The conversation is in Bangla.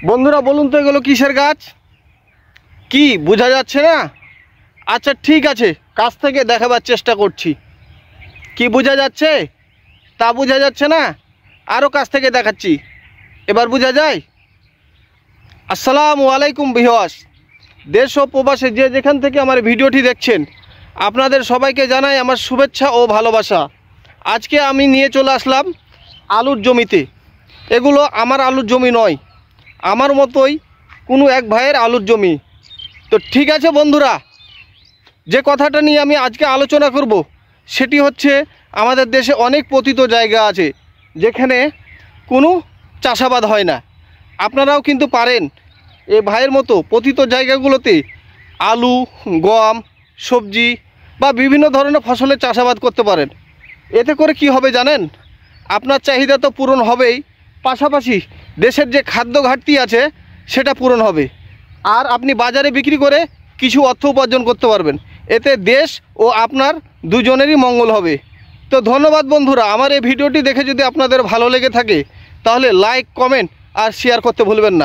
বন্ধুরা বলুন তো এগুলো কিসের গাছ? কি বোঝা যাচ্ছে না? আচ্ছা ঠিক আছে, কাছ থেকে দেখাবার চেষ্টা করছি। কি বোঝা যাচ্ছে? তা বোঝা যাচ্ছে না, আরও কাছ থেকে দেখাচ্ছি। এবার বোঝা যায়? আসসালামু আলাইকুম ভিউয়ার্স, দেশ ও প্রবাসে যে যেখান থেকে আমার ভিডিওটি দেখছেন, আপনাদের সবাইকে জানাই আমার শুভেচ্ছা ও ভালোবাসা। আজকে আমি নিয়ে চলে আসলাম আলুর জমিতে। এগুলো আমার আলুর জমি নয়, আমার মতোই কোনো এক ভাইয়ের আলুর জমি। তো ঠিক আছে বন্ধুরা, যে কথাটা নিয়ে আমি আজকে আলোচনা করব সেটি হচ্ছে, আমাদের দেশে অনেক পতিত জায়গা আছে যেখানে কোনো চাষাবাদ হয় না। আপনারাও কিন্তু পারেন এ ভাইয়ের মতো পতিত জায়গাগুলোতে আলু, গম, সবজি বা বিভিন্ন ধরনের ফসলের চাষাবাদ করতে পারেন। এতে করে কি হবে জানেন? আপনার চাহিদা তো পূরণ হবেই, পাশাপাশি দেশের যে খাদ্য ঘাটতি আছে সেটা পূরণ হবে, আর আপনি বাজারে বিক্রি করে কিছু অর্থ উপার্জন করতে পারবেন। এতে দেশ ও আপনার দুজনেরই মঙ্গল হবে। তো ধন্যবাদ বন্ধুরা, আমার এই ভিডিওটি দেখে যদি আপনাদের ভালো লেগে থাকে তাহলে লাইক, কমেন্ট আর শেয়ার করতে ভুলবেন না।